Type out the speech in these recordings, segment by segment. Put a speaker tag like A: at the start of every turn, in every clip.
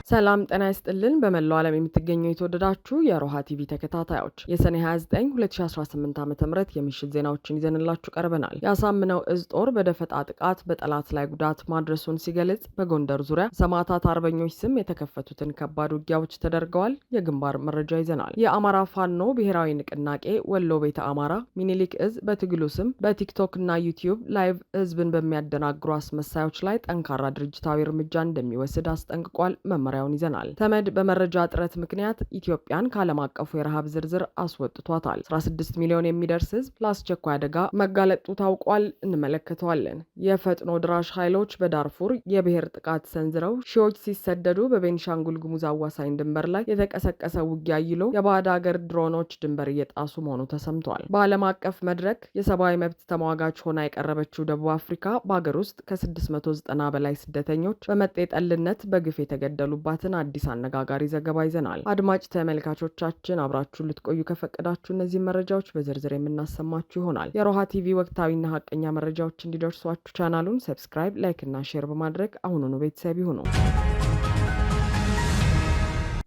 A: ሰላም ጤና ይስጥልን። በመላው ዓለም የምትገኙ የተወደዳችሁ የሮሃ ቲቪ ተከታታዮች የሰኔ 29 2018 ዓ.ም የምሽት ዜናዎችን ይዘንላችሁ ቀርበናል። ያሳምነው እዝ ጦር በደፈጣ ጥቃት በጠላት ላይ ጉዳት ማድረሱን ሲገልጽ፣ በጎንደር ዙሪያ ሰማዕታት አርበኞች ስም የተከፈቱትን ከባድ ውጊያዎች ተደርገዋል። የግንባር መረጃ ይዘናል። የአማራ ፋኖ ብሔራዊ ንቅናቄ ወሎ ቤተ አማራ ሚኒሊክ እዝ በትግሉ ስም በቲክቶክ እና ዩቲዩብ ላይቭ ህዝብን በሚያደናግሩ አስመሳዮች ላይ ጠንካራ ድርጅታዊ እርምጃ እንደሚወስድ አስጠንቅቋል። መመሪያውን ይዘናል። ተመድ በመረጃ እጥረት ምክንያት ኢትዮጵያን ከዓለም አቀፉ የረሃብ ዝርዝር አስወጥቷታል። 16 ሚሊዮን የሚደርስ ህዝብ ለአስቸኳይ አደጋ መጋለጡ ታውቋል። እንመለከተዋለን። የፈጥኖ ድራሽ ኃይሎች በዳርፉር የብሔር ጥቃት ሰንዝረው ሺዎች ሲሰደዱ በቤኒሻንጉል ጉሙዝ አዋሳኝ ድንበር ላይ የተቀሰቀሰ ውጊያ ይሎ የባዕድ ሀገር ድሮኖች ድንበር እየጣሱ መሆኑ ተሰምቷል። በዓለም አቀፍ መድረክ የሰብአዊ መብት ተሟጋች ሆና የቀረበችው ደቡብ አፍሪካ በሀገር ውስጥ ከ690 በላይ ስደተኞች በመጤጠልነት በግፍ የተገደሉባትን አዲስ አነጋጋሪ ዘገባ ይዘናል። አድማጭ ተመልካቾቻችን አብራችሁን ልትቆዩ ከፈቀዳችሁ እነዚህ መረጃዎች በዝርዝር የምናሰማችሁ ይሆናል። የሮሃ ቲቪ ወቅታዊና ሀቀኛ መረጃዎች እንዲደርሷችሁ ቻናሉን ሰብስክራይብ፣ ላይክ እና ሼር በማድረግ አሁኑኑ ቤተሰብ ይሁኑ።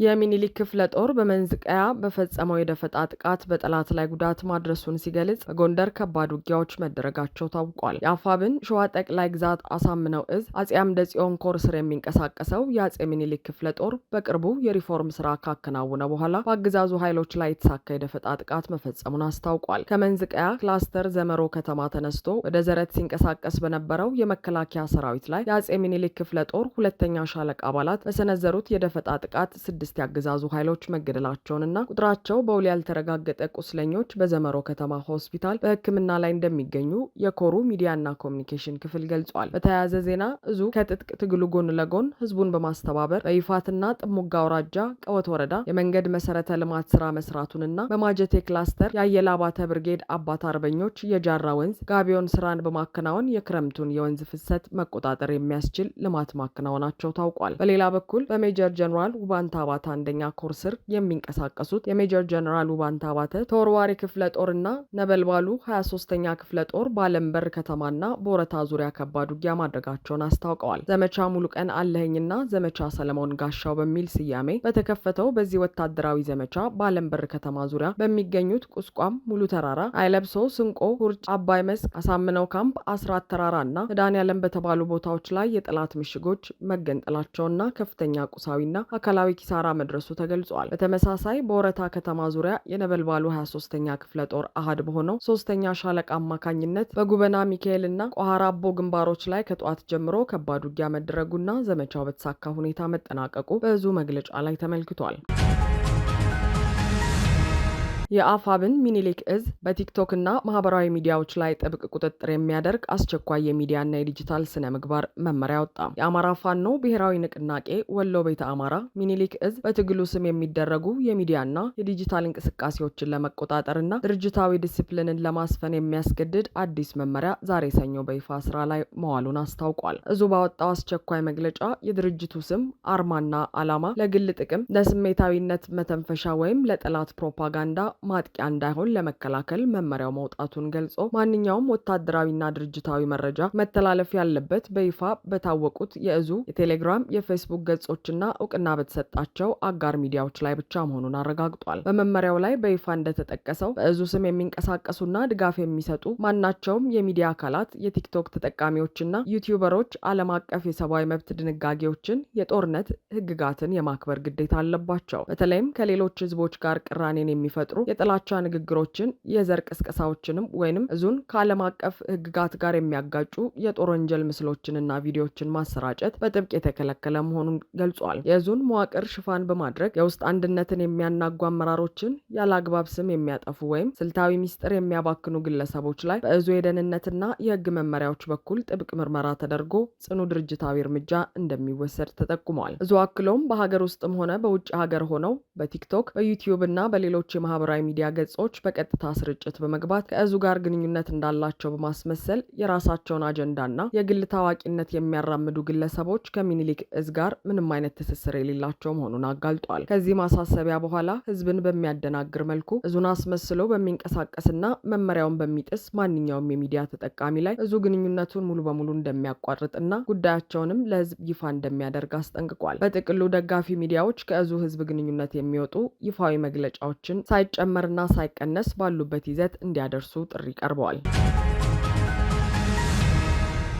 A: የሚኒሊክ ክፍለ ጦር በመንዝቀያ በፈጸመው የደፈጣ ጥቃት በጠላት ላይ ጉዳት ማድረሱን ሲገልጽ፣ በጎንደር ከባድ ውጊያዎች መደረጋቸው ታውቋል። የአፋብን ሸዋ ጠቅላይ ግዛት አሳምነው እዝ አጼ አምደ ጽዮን ኮር ስር የሚንቀሳቀሰው የአጼ ሚኒሊክ ክፍለ ጦር በቅርቡ የሪፎርም ስራ ካከናወነ በኋላ በአገዛዙ ኃይሎች ላይ የተሳካ የደፈጣ ጥቃት መፈጸሙን አስታውቋል። ከመንዝቀያ ክላስተር ዘመሮ ከተማ ተነስቶ ወደ ዘረት ሲንቀሳቀስ በነበረው የመከላከያ ሰራዊት ላይ የአጼ ሚኒሊክ ክፍለ ጦር ሁለተኛ ሻለቃ አባላት በሰነዘሩት የደፈጣ ጥቃት ያገዛዙ ኃይሎች መገደላቸውንና ቁጥራቸው በውል ያልተረጋገጠ ቁስለኞች በዘመሮ ከተማ ሆስፒታል በሕክምና ላይ እንደሚገኙ የኮሩ ሚዲያና ኮሚኒኬሽን ክፍል ገልጿል። በተያያዘ ዜና እዙ ከትጥቅ ትግሉ ጎን ለጎን ህዝቡን በማስተባበር በይፋትና ጥሙጋ አውራጃ ቀወት ወረዳ የመንገድ መሰረተ ልማት ስራ መስራቱንና በማጀቴ ክላስተር የአየላባተ ብርጌድ አባት አርበኞች የጃራ ወንዝ ጋቢዮን ስራን በማከናወን የክረምቱን የወንዝ ፍሰት መቆጣጠር የሚያስችል ልማት ማከናወናቸው ታውቋል። በሌላ በኩል በሜጀር ጀነራል ውባንታ አንደኛ ኮር ስር የሚንቀሳቀሱት የሜጀር ጀነራል ውባንታ አባተ ተወርዋሪ ክፍለ ጦርና ነበልባሉ 23ኛ ክፍለ ጦር በአለምበር ከተማና በወረታ ዙሪያ ከባድ ውጊያ ማድረጋቸውን አስታውቀዋል። ዘመቻ ሙሉቀን አለኸኝና ዘመቻ ሰለሞን ጋሻው በሚል ስያሜ በተከፈተው በዚህ ወታደራዊ ዘመቻ በአለምበር ከተማ ዙሪያ በሚገኙት ቁስቋም፣ ሙሉ ተራራ፣ አይለብሶ፣ ስንቆ፣ ሁርጭ፣ አባይ መስክ፣ አሳምነው ካምፕ፣ አስራት ተራራና መድኃኔዓለም በተባሉ ቦታዎች ላይ የጠላት ምሽጎች መገንጠላቸውና ከፍተኛ ቁሳዊና አካላዊ ኪሳራ መድረሱ ተገልጿል። በተመሳሳይ በወረታ ከተማ ዙሪያ የነበልባሉ 23ኛ ክፍለ ጦር አሃድ በሆነው 3ኛ ሻለቃ አማካኝነት በጉበና ሚካኤል እና ቋሃራ አቦ ግንባሮች ላይ ከጠዋት ጀምሮ ከባድ ውጊያ መደረጉና ዘመቻው በተሳካ ሁኔታ መጠናቀቁ በዙ መግለጫ ላይ ተመልክቷል። የአፋብን ሚኒሊክ እዝ በቲክቶክ እና ማህበራዊ ሚዲያዎች ላይ ጥብቅ ቁጥጥር የሚያደርግ አስቸኳይ የሚዲያና የዲጂታል ስነ ምግባር መመሪያ ወጣ። የአማራ ፋኖ ብሔራዊ ንቅናቄ ወሎ ቤተ አማራ ሚኒሊክ እዝ በትግሉ ስም የሚደረጉ የሚዲያና የዲጂታል እንቅስቃሴዎችን ለመቆጣጠርና ድርጅታዊ ዲሲፕሊንን ለማስፈን የሚያስገድድ አዲስ መመሪያ ዛሬ ሰኞ በይፋ ስራ ላይ መዋሉን አስታውቋል። እዙ ባወጣው አስቸኳይ መግለጫ የድርጅቱ ስም፣ አርማና ዓላማ ለግል ጥቅም፣ ለስሜታዊነት መተንፈሻ ወይም ለጠላት ፕሮፓጋንዳ ማጥቂያ እንዳይሆን ለመከላከል መመሪያው መውጣቱን ገልጾ ማንኛውም ወታደራዊና ድርጅታዊ መረጃ መተላለፍ ያለበት በይፋ በታወቁት የእዙ የቴሌግራም፣ የፌስቡክ ገጾችና እውቅና በተሰጣቸው አጋር ሚዲያዎች ላይ ብቻ መሆኑን አረጋግጧል። በመመሪያው ላይ በይፋ እንደተጠቀሰው በእዙ ስም የሚንቀሳቀሱና ድጋፍ የሚሰጡ ማናቸውም የሚዲያ አካላት፣ የቲክቶክ ተጠቃሚዎችና ዩቲዩበሮች ዓለም አቀፍ የሰብአዊ መብት ድንጋጌዎችን፣ የጦርነት ህግጋትን የማክበር ግዴታ አለባቸው። በተለይም ከሌሎች ህዝቦች ጋር ቅራኔን የሚፈጥሩ የጥላቻ ንግግሮችን፣ የዘር ቅስቀሳዎችንም ወይንም እዙን ከዓለም አቀፍ ህግጋት ጋር የሚያጋጩ የጦር ወንጀል ምስሎችንና ቪዲዮዎችን ማሰራጨት በጥብቅ የተከለከለ መሆኑን ገልጿል። የእዙን መዋቅር ሽፋን በማድረግ የውስጥ አንድነትን የሚያናጉ አመራሮችን፣ ያለ አግባብ ስም የሚያጠፉ ወይም ስልታዊ ሚስጥር የሚያባክኑ ግለሰቦች ላይ በእዙ የደህንነትና የህግ መመሪያዎች በኩል ጥብቅ ምርመራ ተደርጎ ጽኑ ድርጅታዊ እርምጃ እንደሚወሰድ ተጠቁሟል። እዙ አክሎም በሀገር ውስጥም ሆነ በውጭ ሀገር ሆነው በቲክቶክ፣ በዩቲዩብ እና በሌሎች የማህበራዊ ማህበራዊ ሚዲያ ገጾች በቀጥታ ስርጭት በመግባት ከእዙ ጋር ግንኙነት እንዳላቸው በማስመሰል የራሳቸውን አጀንዳና የግል ታዋቂነት የሚያራምዱ ግለሰቦች ከሚኒሊክ እዝ ጋር ምንም አይነት ትስስር የሌላቸው መሆኑን አጋልጧል። ከዚህ ማሳሰቢያ በኋላ ህዝብን በሚያደናግር መልኩ እዙን አስመስሎ በሚንቀሳቀስና መመሪያውን በሚጥስ ማንኛውም የሚዲያ ተጠቃሚ ላይ እዙ ግንኙነቱን ሙሉ በሙሉ እንደሚያቋርጥና ጉዳያቸውንም ለህዝብ ይፋ እንደሚያደርግ አስጠንቅቋል። በጥቅሉ ደጋፊ ሚዲያዎች ከእዙ ህዝብ ግንኙነት የሚወጡ ይፋዊ መግለጫዎችን ሳይጨመርና ሳይቀነስ ባሉበት ይዘት እንዲያደርሱ ጥሪ ቀርበዋል።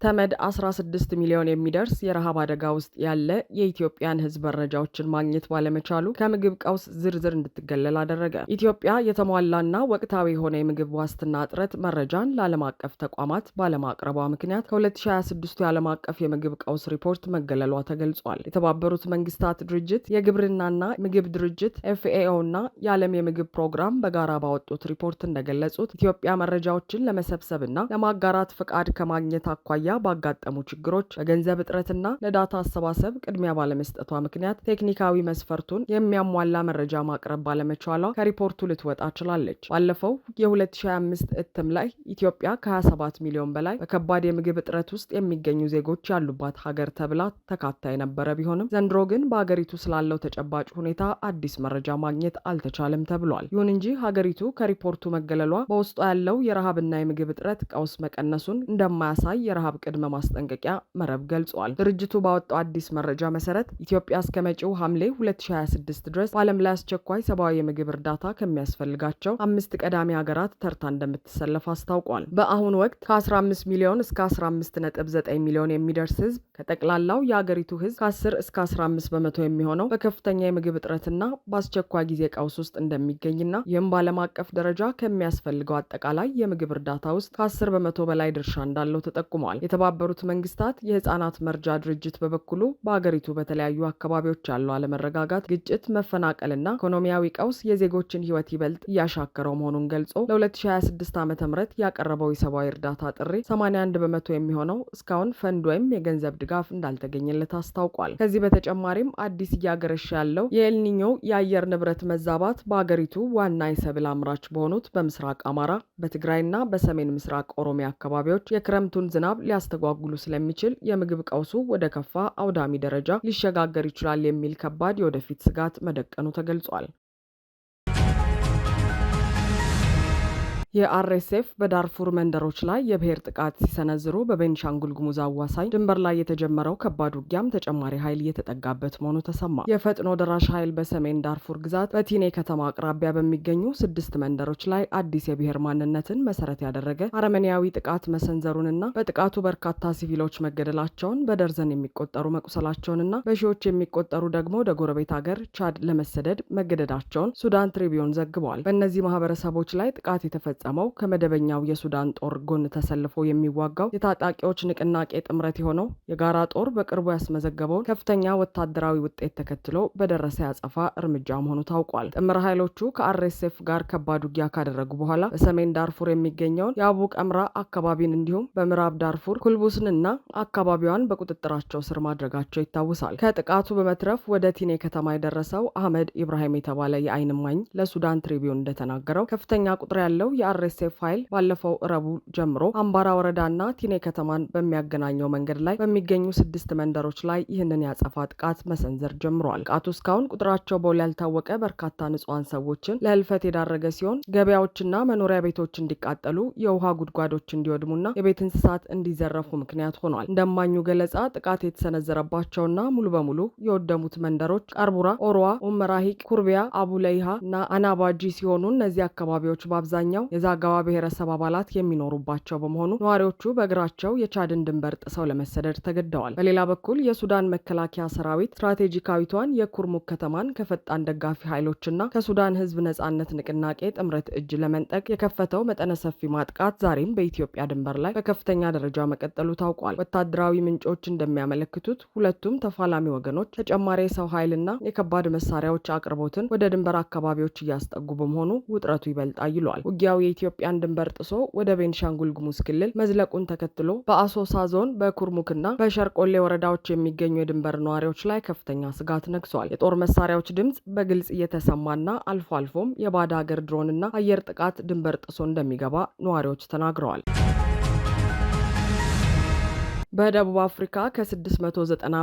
A: ተመድ 16 ሚሊዮን የሚደርስ የረሃብ አደጋ ውስጥ ያለ የኢትዮጵያን ህዝብ መረጃዎችን ማግኘት ባለመቻሉ ከምግብ ቀውስ ዝርዝር እንድትገለል አደረገ። ኢትዮጵያ የተሟላና ወቅታዊ የሆነ የምግብ ዋስትና እጥረት መረጃን ለዓለም አቀፍ ተቋማት ባለማቅረቧ ምክንያት ከ2026 የዓለም አቀፍ የምግብ ቀውስ ሪፖርት መገለሏ ተገልጿል። የተባበሩት መንግስታት ድርጅት፣ የግብርናና ምግብ ድርጅት ኤፍኤኦ እና የዓለም የምግብ ፕሮግራም በጋራ ባወጡት ሪፖርት እንደገለጹት ኢትዮጵያ መረጃዎችን ለመሰብሰብና ለማጋራት ፍቃድ ከማግኘት አኳያ ባጋጠሙ ችግሮች በገንዘብ እጥረትና ለዳታ አሰባሰብ ቅድሚያ ባለመስጠቷ ምክንያት ቴክኒካዊ መስፈርቱን የሚያሟላ መረጃ ማቅረብ ባለመቻሏ ከሪፖርቱ ልትወጣ ችላለች። ባለፈው የ2025 እትም ላይ ኢትዮጵያ ከ27 ሚሊዮን በላይ በከባድ የምግብ እጥረት ውስጥ የሚገኙ ዜጎች ያሉባት ሀገር ተብላ ተካታ የነበረ ቢሆንም ዘንድሮ ግን በሀገሪቱ ስላለው ተጨባጭ ሁኔታ አዲስ መረጃ ማግኘት አልተቻለም ተብሏል። ይሁን እንጂ ሀገሪቱ ከሪፖርቱ መገለሏ በውስጧ ያለው የረሃብና የምግብ እጥረት ቀውስ መቀነሱን እንደማያሳይ የረሃብ ቅድመ ማስጠንቀቂያ መረብ ገልጿል። ድርጅቱ ባወጣው አዲስ መረጃ መሰረት ኢትዮጵያ እስከ መጪው ሐምሌ 2026 ድረስ በዓለም ላይ አስቸኳይ ሰብአዊ የምግብ እርዳታ ከሚያስፈልጋቸው 5 ቀዳሚ ሀገራት ተርታ እንደምትሰለፍ አስታውቋል። በአሁኑ ወቅት ከ15 ሚሊዮን እስከ 15.9 ሚሊዮን የሚደርስ ህዝብ ከጠቅላላው የሀገሪቱ ህዝብ ከ10 እስከ 15 በመቶ የሚሆነው በከፍተኛ የምግብ እጥረትና በአስቸኳይ ጊዜ ቀውስ ውስጥ እንደሚገኝና ይህም በዓለም አቀፍ ደረጃ ከሚያስፈልገው አጠቃላይ የምግብ እርዳታ ውስጥ ከ10 በመቶ በላይ ድርሻ እንዳለው ተጠቁሟል። የተባበሩት መንግስታት የህፃናት መርጃ ድርጅት በበኩሉ በሀገሪቱ በተለያዩ አካባቢዎች ያለው አለመረጋጋት፣ ግጭት፣ መፈናቀልና ኢኮኖሚያዊ ቀውስ የዜጎችን ህይወት ይበልጥ እያሻከረው መሆኑን ገልጾ ለ2026 ዓ.ም ያቀረበው የሰብአዊ እርዳታ ጥሪ 81 በመቶ የሚሆነው እስካሁን ፈንድ ወይም የገንዘብ ድጋፍ እንዳልተገኘለት አስታውቋል። ከዚህ በተጨማሪም አዲስ እያገረሸ ያለው የኤልኒኞ የአየር ንብረት መዛባት በሀገሪቱ ዋና የሰብል አምራች በሆኑት በምስራቅ አማራ፣ በትግራይና በሰሜን ምስራቅ ኦሮሚያ አካባቢዎች የክረምቱን ዝናብ ሊያስተጓጉሉ ስለሚችል የምግብ ቀውሱ ወደ ከፋ አውዳሚ ደረጃ ሊሸጋገር ይችላል የሚል ከባድ የወደፊት ስጋት መደቀኑ ተገልጿል። የአርኤስኤፍ በዳርፉር መንደሮች ላይ የብሔር ጥቃት ሲሰነዝሩ በቤንሻንጉል ጉሙዝ አዋሳኝ ድንበር ላይ የተጀመረው ከባድ ውጊያም ተጨማሪ ኃይል እየተጠጋበት መሆኑ ተሰማ። የፈጥኖ ደራሽ ኃይል በሰሜን ዳርፉር ግዛት በቲኔ ከተማ አቅራቢያ በሚገኙ 6 መንደሮች ላይ አዲስ የብሔር ማንነትን መሰረት ያደረገ አረመኔያዊ ጥቃት መሰንዘሩንና በጥቃቱ በርካታ ሲቪሎች መገደላቸውን፣ በደርዘን የሚቆጠሩ መቁሰላቸውንና በሺዎች የሚቆጠሩ ደግሞ ወደ ጎረቤት ሀገር ቻድ ለመሰደድ መገደዳቸውን ሱዳን ትሪቢዩን ዘግቧል። በእነዚህ ማህበረሰቦች ላይ ጥቃት የተፈጸመው ከመደበኛው የሱዳን ጦር ጎን ተሰልፎ የሚዋጋው የታጣቂዎች ንቅናቄ ጥምረት የሆነው የጋራ ጦር በቅርቡ ያስመዘገበውን ከፍተኛ ወታደራዊ ውጤት ተከትሎ በደረሰ ያጸፋ እርምጃ መሆኑ ታውቋል። ጥምር ኃይሎቹ ከአርኤስኤፍ ጋር ከባድ ውጊያ ካደረጉ በኋላ በሰሜን ዳርፉር የሚገኘውን የአቡ ቀምራ አካባቢን እንዲሁም በምዕራብ ዳርፉር ኩልቡስንና አካባቢዋን በቁጥጥራቸው ስር ማድረጋቸው ይታወሳል። ከጥቃቱ በመትረፍ ወደ ቲኔ ከተማ የደረሰው አህመድ ኢብራሂም የተባለ የዓይን እማኝ ለሱዳን ትሪቢዩን እንደተናገረው ከፍተኛ ቁጥር ያለው የአርኤስኤፍ ኃይል ባለፈው ረቡዕ ጀምሮ አምባራ ወረዳና ቲኔ ከተማን በሚያገናኘው መንገድ ላይ በሚገኙ 6 መንደሮች ላይ ይህንን ያጸፋ ጥቃት መሰንዘር ጀምሯል። ጥቃቱ እስካሁን ቁጥራቸው በውል ያልታወቀ በርካታ ንጹሃን ሰዎችን ለህልፈት የዳረገ ሲሆን ገበያዎችና መኖሪያ ቤቶች እንዲቃጠሉ፣ የውሃ ጉድጓዶች እንዲወድሙና የቤት እንስሳት እንዲዘረፉ ምክንያት ሆኗል። እንደማኙ ገለጻ ጥቃት የተሰነዘረባቸውና ሙሉ በሙሉ የወደሙት መንደሮች ቀርቡራ፣ ኦሮዋ፣ ኡመራሂቅ፣ ኩርቢያ፣ አቡለይሃ እና አናባጂ ሲሆኑ እነዚህ አካባቢዎች በአብዛኛው የዛጋዋ ብሔረሰብ አባላት የሚኖሩባቸው በመሆኑ ነዋሪዎቹ በእግራቸው የቻድን ድንበር ጥሰው ለመሰደድ ተገደዋል። በሌላ በኩል የሱዳን መከላከያ ሰራዊት ስትራቴጂካዊቷን የኩርሙክ ከተማን ከፈጣን ደጋፊ ኃይሎችና ከሱዳን ህዝብ ነጻነት ንቅናቄ ጥምረት እጅ ለመንጠቅ የከፈተው መጠነ ሰፊ ማጥቃት ዛሬም በኢትዮጵያ ድንበር ላይ በከፍተኛ ደረጃ መቀጠሉ ታውቋል። ወታደራዊ ምንጮች እንደሚያመለክቱት ሁለቱም ተፋላሚ ወገኖች ተጨማሪ የሰው ኃይልና የከባድ መሳሪያዎች አቅርቦትን ወደ ድንበር አካባቢዎች እያስጠጉ በመሆኑ ውጥረቱ ይበልጣል ይሏል። ውጊያው የኢትዮጵያን ድንበር ጥሶ ወደ ቤንሻንጉል ጉሙዝ ክልል መዝለቁን ተከትሎ በአሶሳ ዞን በኩርሙክና በሸርቆሌ ወረዳዎች የሚገኙ የድንበር ነዋሪዎች ላይ ከፍተኛ ስጋት ነግሷል። የጦር መሳሪያዎች ድምጽ በግልጽ እየተሰማና አልፎ አልፎም የባዕድ ሀገር ድሮንና አየር ጥቃት ድንበር ጥሶ እንደሚገባ ነዋሪዎች ተናግረዋል። በደቡብ አፍሪካ ከ690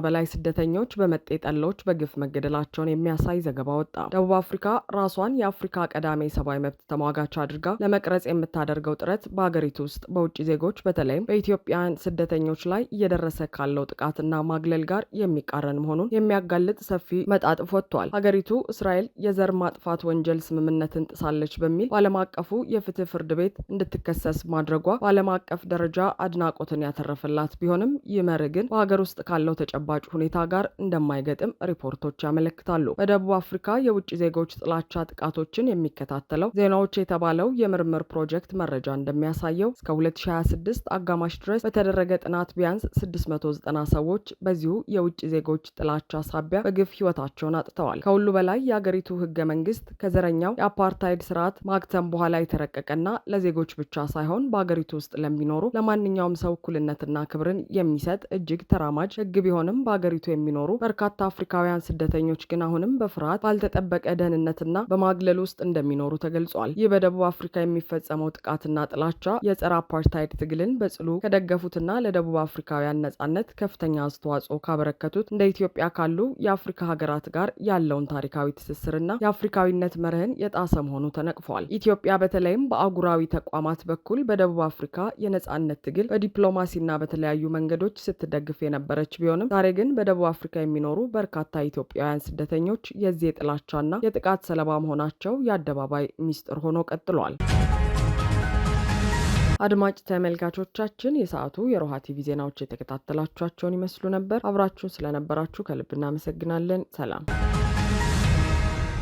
A: በላይ ስደተኞች በመጤ ጠሎች በግፍ መገደላቸውን የሚያሳይ ዘገባ ወጣ። ደቡብ አፍሪካ ራሷን የአፍሪካ ቀዳሚ የሰብአዊ መብት ተሟጋች አድርጋ ለመቅረጽ የምታደርገው ጥረት በሀገሪቱ ውስጥ በውጭ ዜጎች በተለይም በኢትዮጵያውያን ስደተኞች ላይ እየደረሰ ካለው ጥቃትና ማግለል ጋር የሚቃረን መሆኑን የሚያጋልጥ ሰፊ መጣጥፍ ወጥቷል። ሀገሪቱ እስራኤል የዘር ማጥፋት ወንጀል ስምምነትን ጥሳለች በሚል በዓለም አቀፉ የፍትህ ፍርድ ቤት እንድትከሰስ ማድረጓ በዓለም አቀፍ ደረጃ አድናቆትን ያተረፈላት ቢሆን ይህ መርህ ግን በሀገር ውስጥ ካለው ተጨባጭ ሁኔታ ጋር እንደማይገጥም ሪፖርቶች ያመለክታሉ። በደቡብ አፍሪካ የውጭ ዜጎች ጥላቻ ጥቃቶችን የሚከታተለው ዜናዎች የተባለው የምርምር ፕሮጀክት መረጃ እንደሚያሳየው እስከ 2026 አጋማሽ ድረስ በተደረገ ጥናት ቢያንስ 690 ሰዎች በዚሁ የውጭ ዜጎች ጥላቻ ሳቢያ በግፍ ህይወታቸውን አጥተዋል። ከሁሉ በላይ የሀገሪቱ ህገ መንግስት ከዘረኛው የአፓርታይድ ስርዓት ማክተም በኋላ የተረቀቀና ለዜጎች ብቻ ሳይሆን በሀገሪቱ ውስጥ ለሚኖሩ ለማንኛውም ሰው እኩልነትና ክብርን የሚሰጥ እጅግ ተራማጅ ህግ ቢሆንም በሀገሪቱ የሚኖሩ በርካታ አፍሪካውያን ስደተኞች ግን አሁንም በፍርሃት ባልተጠበቀ ደህንነትና በማግለል ውስጥ እንደሚኖሩ ተገልጿል። ይህ በደቡብ አፍሪካ የሚፈጸመው ጥቃትና ጥላቻ የጸረ አፓርታይድ ትግልን በጽሉ ከደገፉትና ለደቡብ አፍሪካውያን ነጻነት ከፍተኛ አስተዋጽኦ ካበረከቱት እንደ ኢትዮጵያ ካሉ የአፍሪካ ሀገራት ጋር ያለውን ታሪካዊ ትስስርና የአፍሪካዊነት መርህን የጣሰ መሆኑ ተነቅፏል። ኢትዮጵያ በተለይም በአህጉራዊ ተቋማት በኩል በደቡብ አፍሪካ የነጻነት ትግል በዲፕሎማሲና በተለያዩ መንገዶች ስትደግፍ የነበረች ቢሆንም ዛሬ ግን በደቡብ አፍሪካ የሚኖሩ በርካታ ኢትዮጵያውያን ስደተኞች የዚህ የጥላቻና የጥቃት ሰለባ መሆናቸው የአደባባይ ሚስጥር ሆኖ ቀጥሏል። አድማጭ ተመልካቾቻችን የሰዓቱ የሮሃ ቲቪ ዜናዎች የተከታተላችኋቸውን ይመስሉ ነበር። አብራችሁን ስለነበራችሁ ከልብ እናመሰግናለን። ሰላም።